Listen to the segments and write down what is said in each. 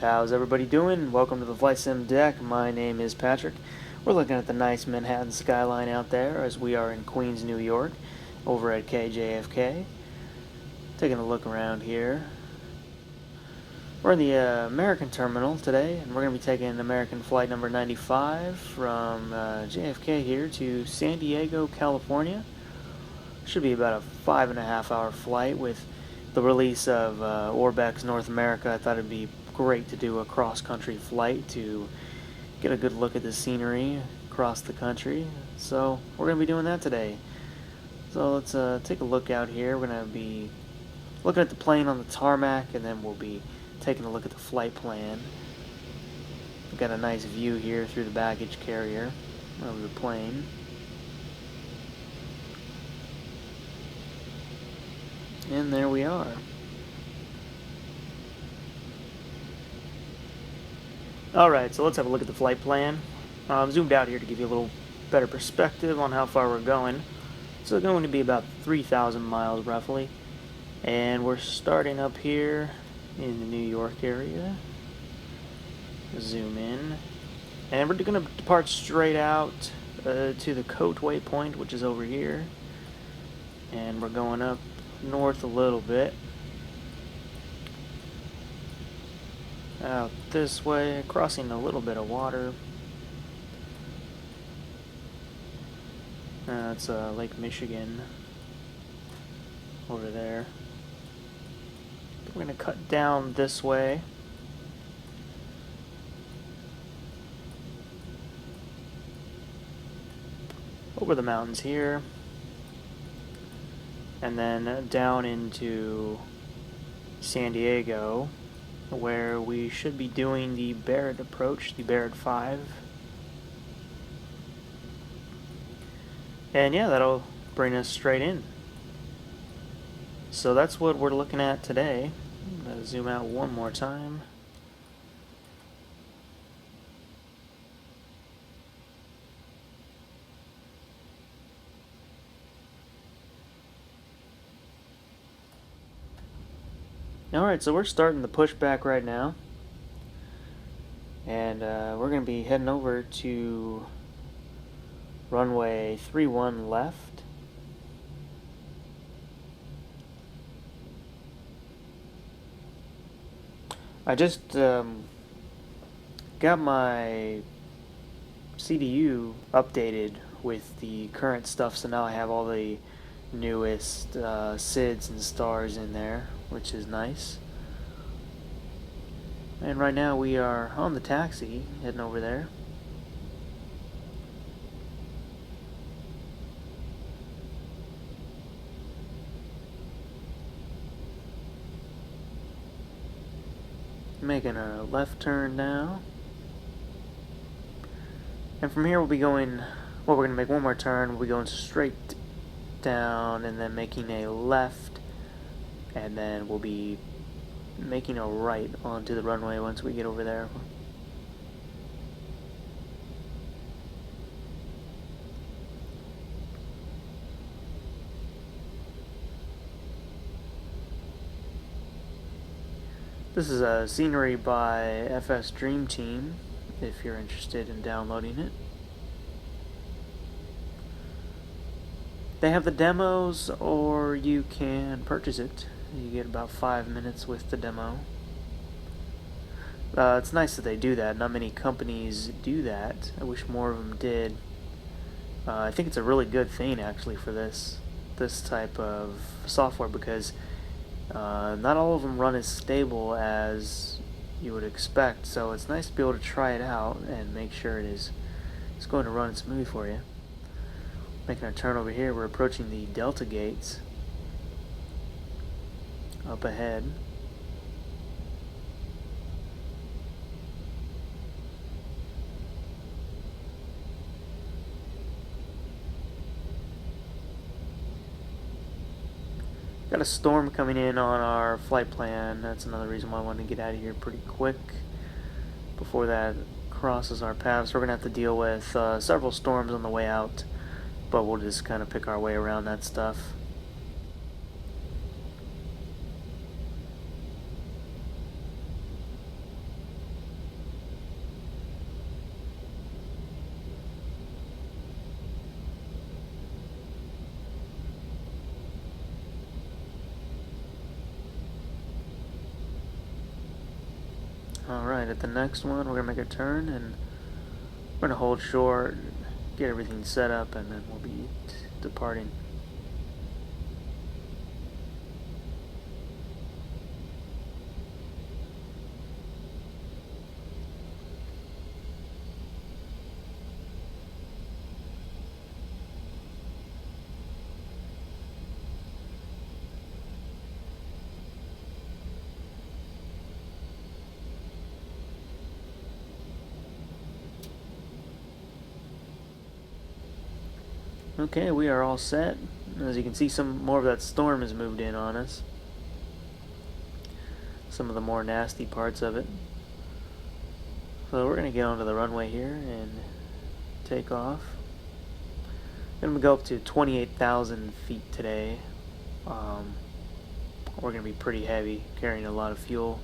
How's everybody doing? Welcome to the Flight Sim Deck. My name is Patrick. We're looking at the nice Manhattan skyline out there as we are in Queens, New York, over at KJFK. Taking a look around here. We're in the American terminal today, and we're going to be taking American flight number 95 from JFK here to San Diego, California. Should be about a 5.5 hour flight. With the release of Orbx North America, I thought it'd be great to do a cross-country flight to get a good look at the scenery across the country. So we're going to be doing that today. So let's take a look out here. We're going to be looking at the plane on the tarmac, and then we'll be taking a look at the flight plan. We've got a nice view here through the baggage carrier of the plane. And there we are. Alright, so let's have a look at the flight plan. I'm zoomed out here to give you a little better perspective on how far we're going. So it's going to be about 3,000 miles roughly. And we're starting up here in the New York area. Zoom in. And we're going to depart straight out to the Coat waypoint, which is over here. And we're going up north a little bit. Out this way, crossing a little bit of water. It's Lake Michigan over there. We're going to cut down this way. Over the mountains here. And then down into San Diego, where we should be doing the Barrett approach, the Barrett 5. And yeah, that'll bring us straight in. So that's what we're looking at today. I'm going to zoom out one more time. Alright, so we're starting the pushback right now. And we're going to be heading over to runway 31 left. I just got my CDU updated with the current stuff, so now I have all the newest SIDs and stars in there, which is nice. And right now we are on the taxi, heading over there. Making a left turn now. And from here we'll be going, well, we're going to make one more turn. We'll be going straight down and then making a left, and then we'll be making a right onto the runway once we get over there. This is a scenery by FSdreamteam, if you're interested in downloading it. They have the demos, or you can purchase it. You get about 5 minutes with the demo. It's nice that they do that. Not many companies do that. I wish more of them did. I think it's a really good thing, actually, for this type of software, because not all of them run as stable as you would expect. So it's nice to be able to try it out and make sure it's going to run smooth for you. Making our turn over here, we're approaching the Delta gates up ahead. Got a storm coming in on our flight plan. That's another reason why I wanted to get out of here pretty quick before that crosses our paths. We're going to have to deal with several storms on the way out, but we'll just kind of pick our way around that stuff. Alright, at the next one, we're going to make a turn, and we're going to hold short, get everything set up, and then we'll be departing. Okay, we are all set. As you can see, some more of that storm has moved in on us. Some of the more nasty parts of it. So we're going to get onto the runway here and take off. I'm going to go up to 28,000 feet today. We're going to be pretty heavy, carrying a lot of fuel.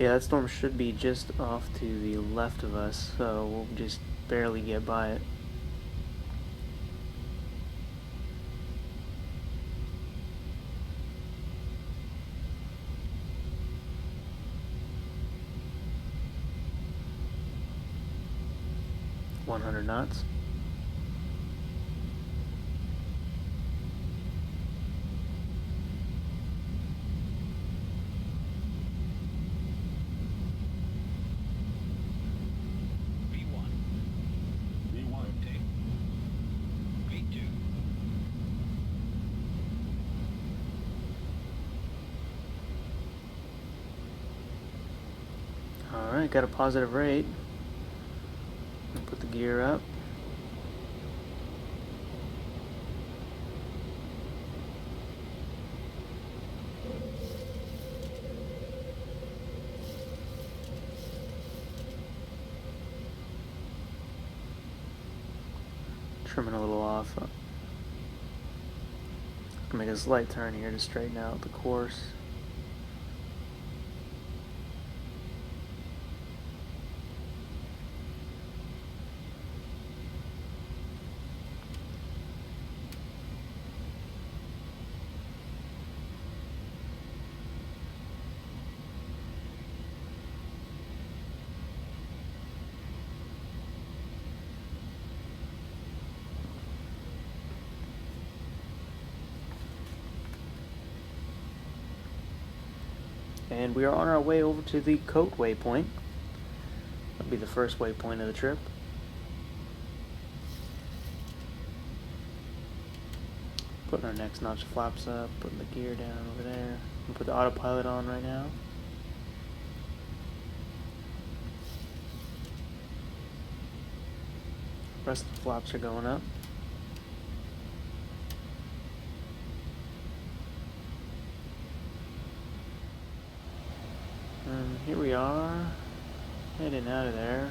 Yeah, that storm should be just off to the left of us, so we'll just barely get by it. .100 knots. Alright, got a positive rate. Put the gear up. Trimming a little off. Make a slight turn here to straighten out the course. And we are on our way over to the coat waypoint. That'll be the first waypoint of the trip. Putting our next notch of flaps up, putting the gear down over there. We'll put the autopilot on right now. Rest of the flaps are going up. And here we are, heading out of there.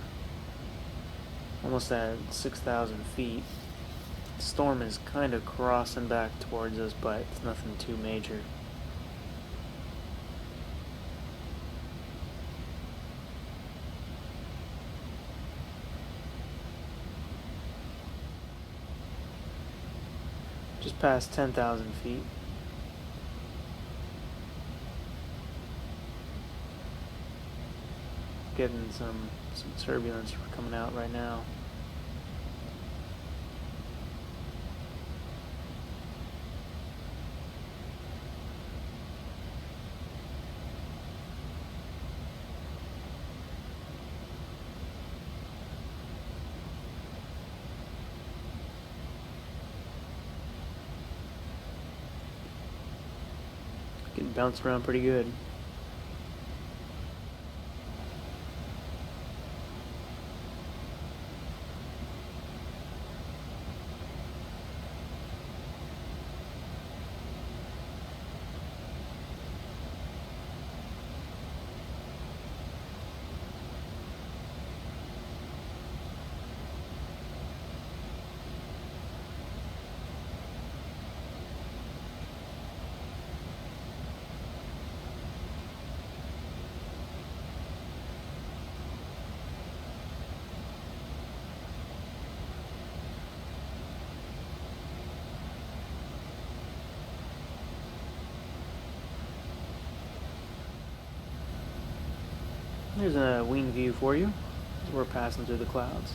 Almost at 6,000 feet. The storm is kind of crossing back towards us, but it's nothing too major. Just past 10,000 feet. Getting some turbulence coming out right now. Getting bounced around pretty good. Here's a wing view for you as we're passing through the clouds.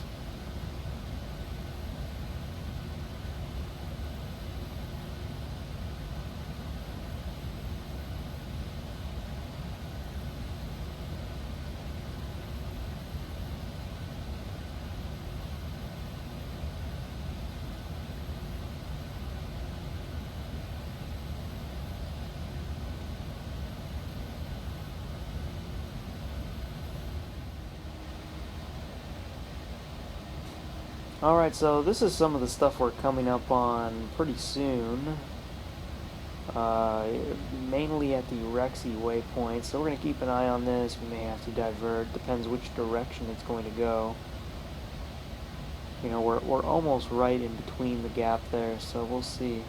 Alright, so this is some of the stuff we're coming up on pretty soon. Mainly at the Rexy waypoint, so we're going to keep an eye on this. We may have to divert, depends which direction it's going to go. You know, we're almost right in between the gap there, so we'll see.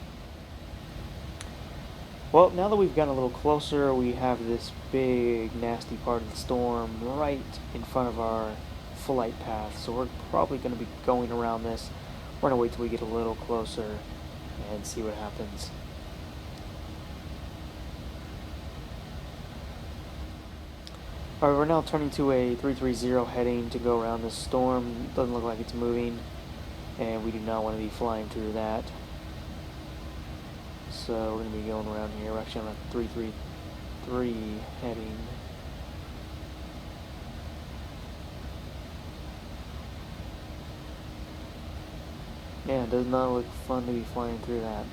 Well, now that we've gotten a little closer, we have this big, nasty part of the storm right in front of our flight path, so we're probably going to be going around this. We're going to wait till we get a little closer and see what happens. Alright, we're now turning to a 330 heading to go around this storm. Doesn't look like it's moving, and we do not want to be flying through that. So we're going to be going around here. We're actually on a 333 heading. Yeah, it does not look fun to be flying through that.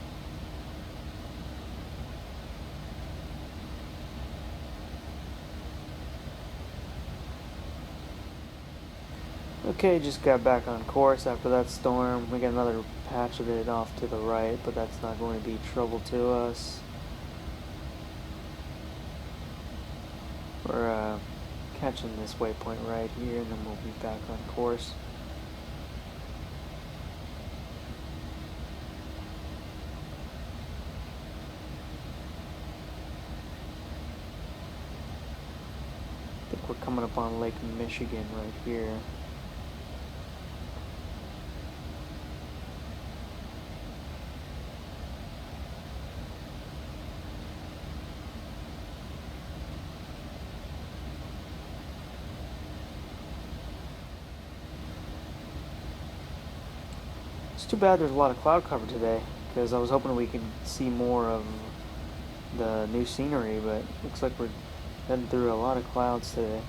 Okay, just got back on course after that storm. We got another patch of it off to the right, but that's not going to be trouble to us. We're catching this waypoint right here, and then we'll be back on course. I think we're coming up on Lake Michigan right here. It's too bad there's a lot of cloud cover today, because I was hoping we could see more of the new scenery, but looks like we're heading through a lot of clouds today.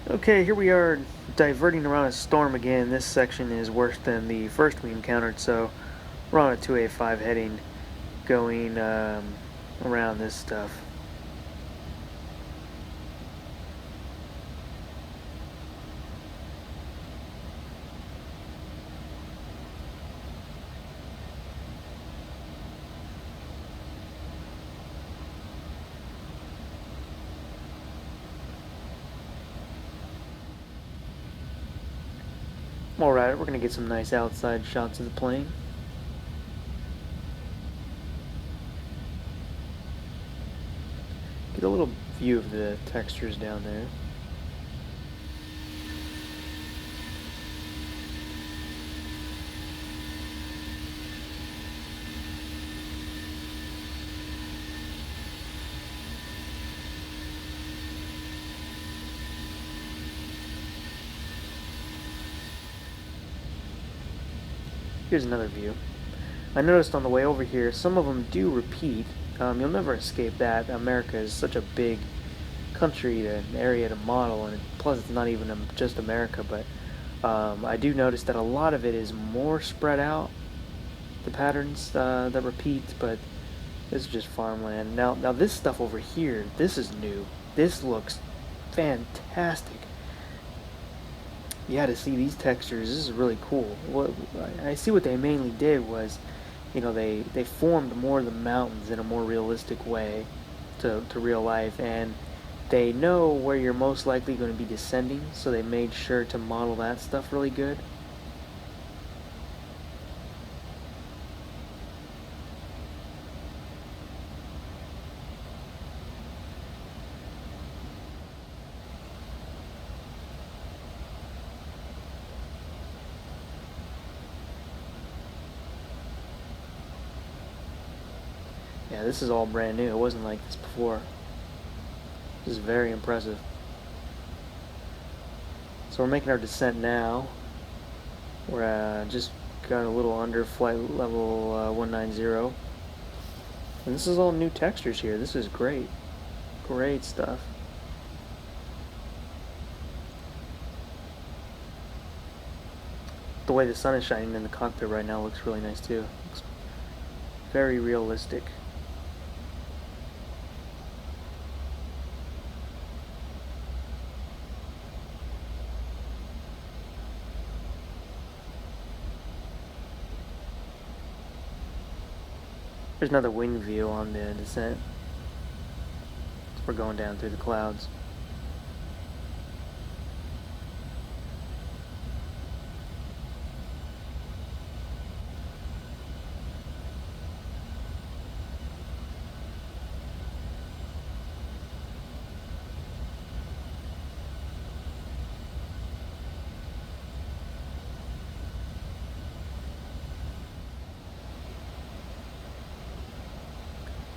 Okay, here we are diverting around a storm again. This section is worse than the first we encountered, so we're on a 285 heading going around this stuff. Alright, we're going to get some nice outside shots of the plane. Get a little view of the textures down there. Here's another view. I noticed on the way over here, some of them do repeat. You'll never escape that. America is such a big country, an area to model, and plus it's not even just America, but I do notice that a lot of it is more spread out, the patterns that repeat, but this is just farmland. Now this stuff over here, this is new. This looks fantastic. You had to see these textures. This is really cool. What I see what they mainly did was, you know, they formed more of the mountains in a more realistic way to real life, and they know where you're most likely going to be descending, so they made sure to model that stuff really good. Yeah, this is all brand new. It wasn't like this before. This is very impressive. So we're making our descent now. We're just got a little under flight level 190. And this is all new textures here. This is great. Great stuff. The way the sun is shining in the cockpit right now looks really nice too. Looks very realistic. There's another wing view on the descent. We're going down through the clouds.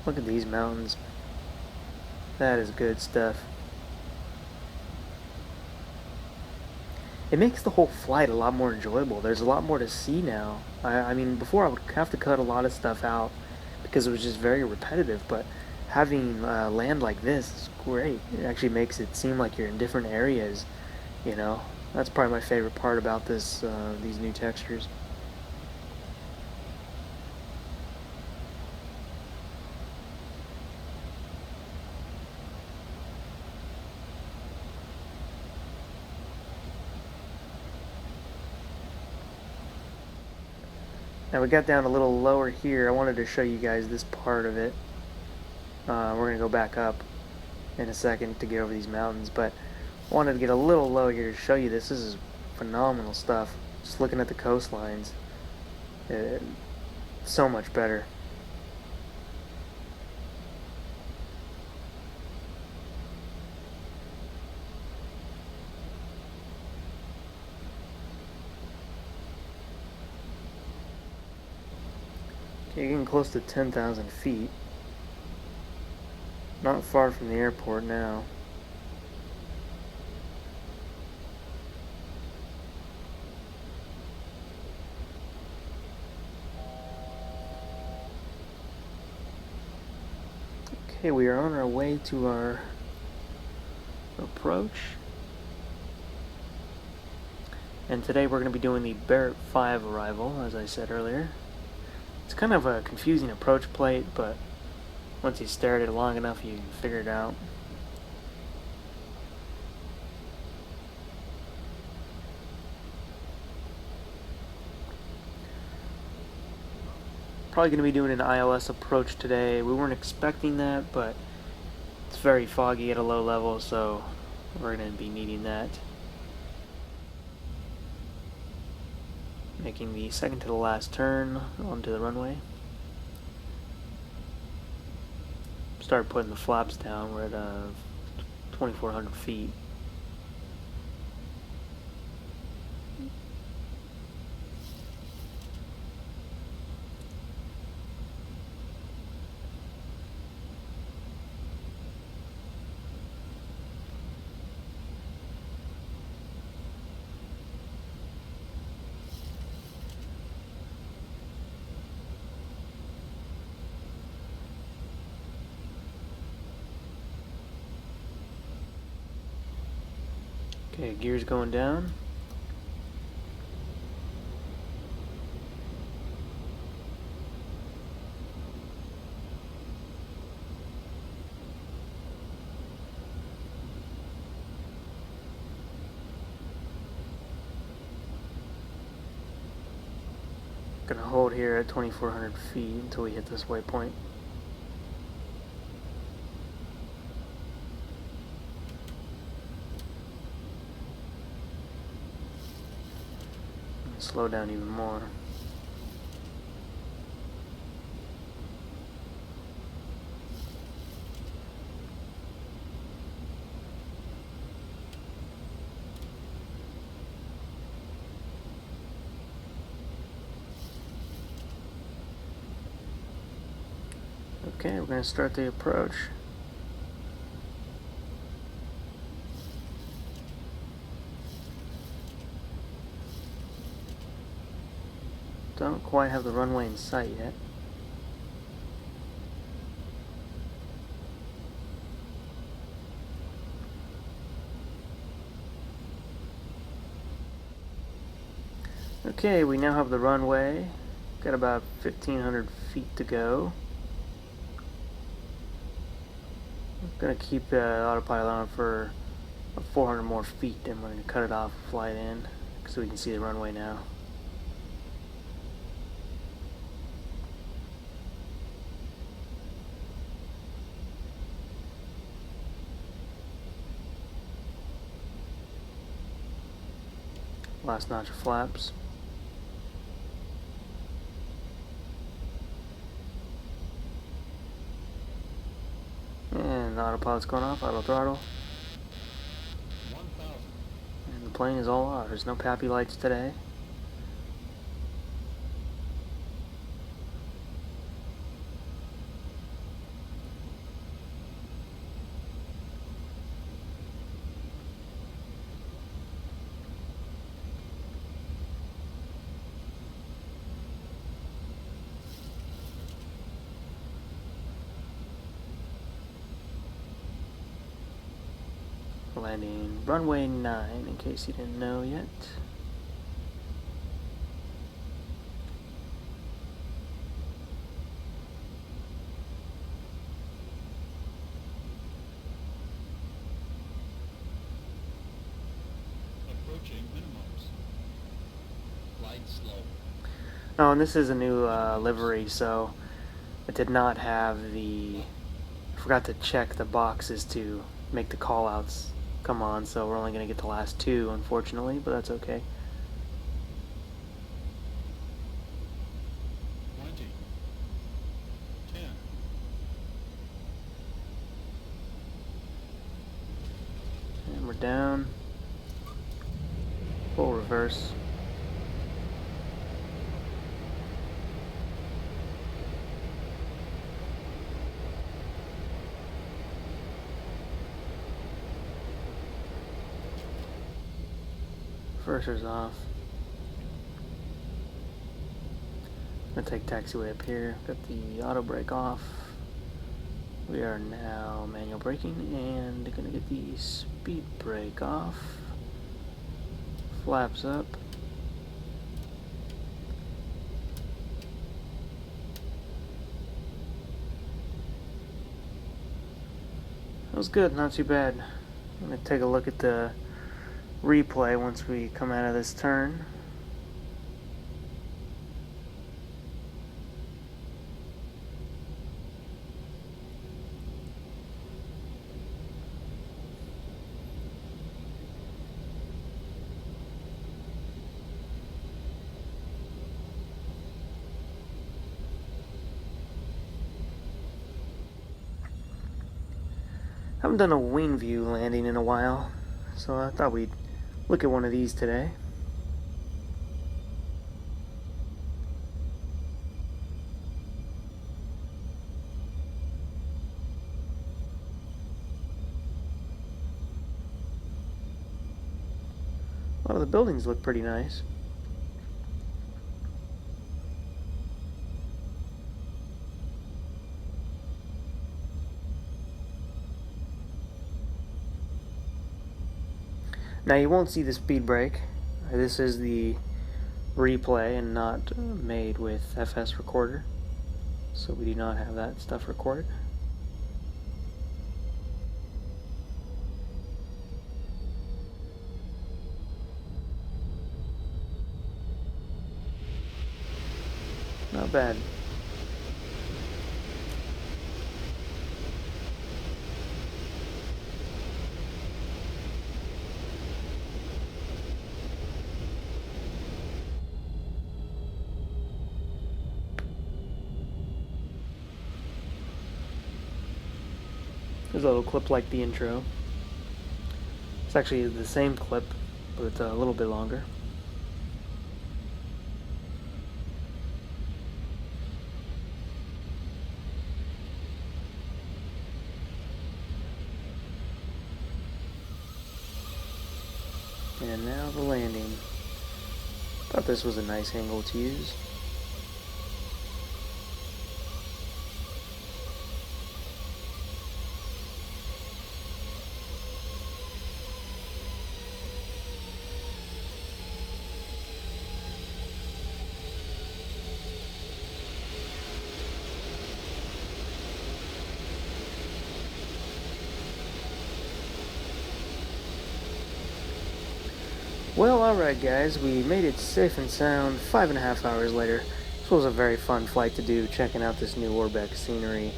Look at these mountains. That is good stuff. It makes the whole flight a lot more enjoyable. There's a lot more to see now. I mean, before I would have to cut a lot of stuff out because it was just very repetitive, but having land like this is great. It actually makes it seem like you're in different areas, you know. That's probably my favorite part about this, these new textures. Now we got down a little lower here. I wanted to show you guys this part of it. We're going to go back up in a second to get over these mountains, but I wanted to get a little low here to show you this. This is phenomenal stuff. Just looking at the coastlines, so much better. You're getting close to 10,000 feet. Not far from the airport now. Okay, we are on our way to our approach. And today we're going to be doing the Barrett 5 arrival, as I said earlier. It's kind of a confusing approach plate, but once you stare at it long enough, you can figure it out. Probably going to be doing an ILS approach today. We weren't expecting that, but it's very foggy at a low level, so we're going to be needing that. Making the second to the last turn onto the runway. Start putting the flaps down. We're at 2,400 feet. Okay, gears going down. Gonna hold here at 2,400 feet until we hit this waypoint. Slow down even more. Okay, we're going to start the approach. Don't quite have the runway in sight yet. Okay, we now have the runway. Got about 1,500 feet to go. I'm gonna keep the autopilot on for 400 more feet, and we're gonna cut it off, fly it in, so we can see the runway now. Last notch of flaps. And the autopilot's going off, auto throttle. 1,000. And the plane is all ours. No pappy lights today. Landing runway 9, in case you didn't know yet. Approaching minimums. Glide slow. Oh, and this is a new livery, so it did not have the... I forgot to check the boxes to make the callouts come on, so we're only going to get the last two, unfortunately, but that's okay. 20. 10. And we're down. Full reverse. Reverser's off. I'm gonna take taxiway up here. Got the auto brake off. We are now manual braking and gonna get the speed brake off. Flaps up. That was good, not too bad. I'm gonna take a look at the replay once we come out of this turn. Haven't done a wing view landing in a while, so I thought we'd look at one of these today. A lot of the buildings look pretty nice. Now you won't see the speed brake. This is the replay and not made with FS recorder, so we do not have that stuff recorded. Not bad. There's a little clip like the intro. It's actually the same clip, but it's a little bit longer. And now the landing. Thought this was a nice angle to use. Well, alright guys, we made it safe and sound 5.5 hours later. This was a very fun flight to do, checking out this new Orbx scenery.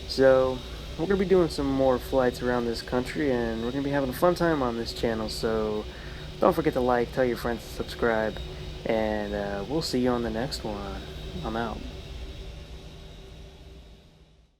So, we're going to be doing some more flights around this country, and we're going to be having a fun time on this channel, so don't forget to like, tell your friends to subscribe, and we'll see you on the next one. I'm out.